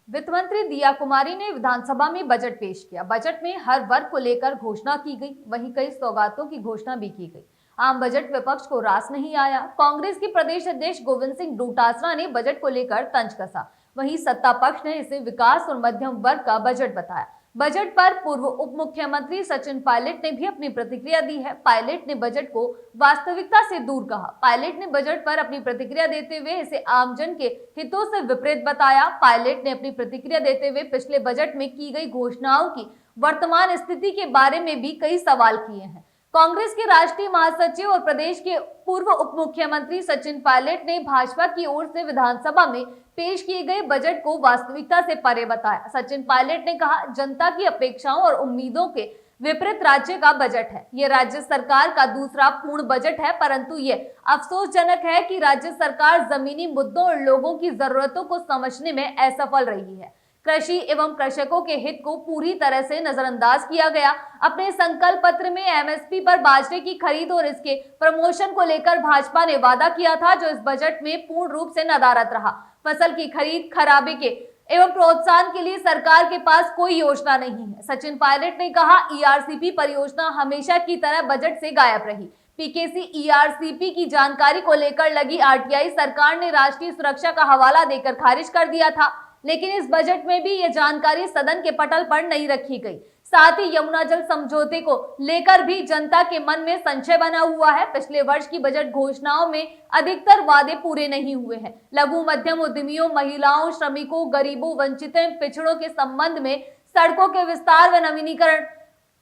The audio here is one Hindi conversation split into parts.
वित्त मंत्री दिया कुमारी ने विधानसभा में बजट पेश किया। बजट में हर वर्ग को लेकर घोषणा की गई, वहीं कई सौगातों की घोषणा भी की गई। आम बजट विपक्ष को रास नहीं आया। कांग्रेस के प्रदेश अध्यक्ष गोविंद सिंह डोटासरा ने बजट को लेकर तंज कसा, वहीं सत्ता पक्ष ने इसे विकास और मध्यम वर्ग का बजट बताया। बजट पर पूर्व उप मुख्यमंत्री सचिन पायलट ने भी अपनी प्रतिक्रिया दी है। पायलट ने बजट को वास्तविकता से दूर कहा। पायलट ने बजट पर अपनी प्रतिक्रिया देते हुए इसे आमजन के हितों से विपरीत बताया। पायलट ने अपनी प्रतिक्रिया देते हुए पिछले बजट में की गई घोषणाओं की वर्तमान स्थिति के बारे में भी कई सवाल किए हैं। कांग्रेस के राष्ट्रीय महासचिव और प्रदेश के पूर्व उप मुख्यमंत्री सचिन पायलट ने भाजपा की ओर से विधानसभा में पेश किए गए बजट को वास्तविकता से परे बताया। सचिन पायलट ने कहा, जनता की अपेक्षाओं और उम्मीदों के विपरीत राज्य का बजट है। ये राज्य सरकार का दूसरा पूर्ण बजट है, परंतु ये अफसोसजनक है कि राज्य सरकार जमीनी मुद्दों और लोगों की जरूरतों को समझने में असफल रही है। कृषि एवं कृषकों के हित को पूरी तरह से नजरअंदाज किया गया। अपने संकल्प पत्र में एमएसपी पर बाजरे की खरीद और इसके प्रमोशन को लेकर भाजपा ने वादा किया था, जो इस बजट में पूर्ण रूप से नदारद रहा। फसल की खरीद खराबे के एवं प्रोत्साहन के लिए सरकार के पास कोई योजना नहीं है। सचिन पायलट ने कहा, ईआरसीपी परियोजना हमेशा की तरह बजट से गायब रही। पीकेसी ईआरसीपी की जानकारी को लेकर लगी आरटीआई सरकार ने राष्ट्रीय सुरक्षा का हवाला देकर खारिज कर दिया था, लेकिन इस बजट में भी ये जानकारी सदन के पटल पर नहीं रखी गई। साथ ही यमुना जल समझौते को लेकर भी जनता के मन में संशय बना हुआ है। पिछले वर्ष की बजट घोषणाओं में अधिकतर वादे पूरे नहीं हुए हैं। लघु मध्यम उद्यमियों, महिलाओं, श्रमिकों, गरीबों, वंचितों, पिछड़ों के संबंध में सड़कों के विस्तार व नवीनीकरण,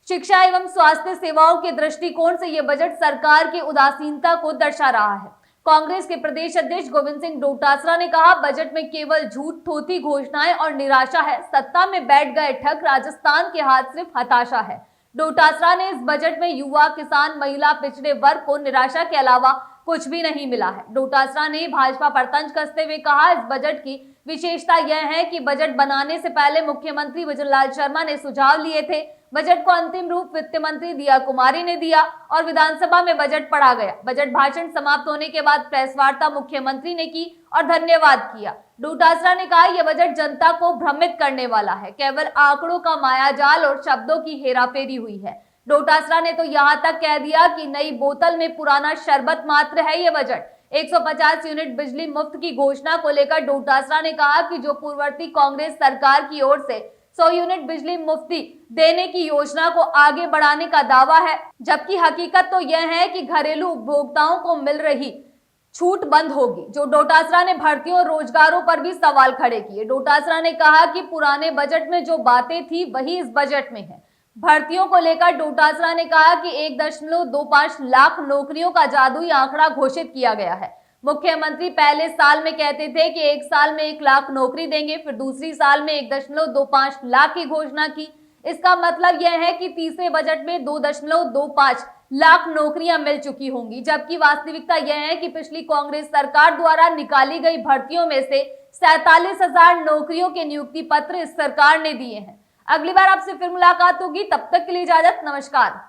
शिक्षा एवं स्वास्थ्य सेवाओं के दृष्टिकोण से यह बजट सरकार की उदासीनता को दर्शा रहा है। कांग्रेस के प्रदेश अध्यक्ष गोविंद सिंह डोटासरा ने कहा, बजट में केवल झूठ, थोथी घोषणाएं और निराशा है। सत्ता में बैठ गए ठग, राजस्थान के हाथ सिर्फ हताशा है। डोटासरा ने इस बजट में युवा, किसान, महिला, पिछड़े वर्ग को निराशा के अलावा कुछ भी नहीं मिला है। डोटासरा ने भाजपा पर तंज कसते हुए कहा, इस बजट की विशेषता यह है कि बजट बनाने से पहले मुख्यमंत्री भजनलाल शर्मा ने सुझाव लिए थे। बजट को अंतिम रूप वित्त मंत्री दिया कुमारी ने दिया और विधानसभा में बजट पढ़ा गया। बजट भाषण समाप्त होने के बाद प्रेस वार्ता मुख्यमंत्री ने की और धन्यवाद किया। डोटासरा ने कहा, यह बजट जनता को भ्रमित करने वाला है। केवल आंकड़ों का मायाजाल और शब्दों की हेराफेरी हुई है। डोटासरा ने तो यहाँ तक कह दिया कि नई बोतल में पुराना शरबत मात्र है ये बजट। 150 यूनिट बिजली मुफ्त की घोषणा को लेकर डोटासरा ने कहा कि जो पूर्ववर्ती कांग्रेस सरकार की ओर से 100 यूनिट बिजली मुफ्ती देने की योजना को आगे बढ़ाने का दावा है, जबकि हकीकत तो यह है कि घरेलू उपभोक्ताओं को मिल रही छूट बंद होगी। जो डोटासरा ने भर्तियों और रोजगारों पर भी सवाल खड़े किए। डोटासरा ने कहा कि पुराने बजट में जो बातें थी वही इस बजट में है। भर्तियों को लेकर डोटासरा ने कहा कि 1.25 लाख नौकरियों का जादुई आंकड़ा घोषित किया गया है। मुख्यमंत्री पहले साल में कहते थे कि एक साल में 1 लाख नौकरी देंगे, फिर दूसरी साल में 1.25 लाख की घोषणा की। इसका मतलब यह है कि तीसरे बजट में 2.25 लाख नौकरियां मिल चुकी होंगी, जबकि वास्तविकता यह है कि पिछली कांग्रेस सरकार द्वारा निकाली गई भर्तियों में से 47,000 नौकरियों के नियुक्ति पत्र इस सरकार ने दिए हैं। अगली बार आपसे फिर मुलाकात होगी, तब तक के लिए इजाजत, नमस्कार।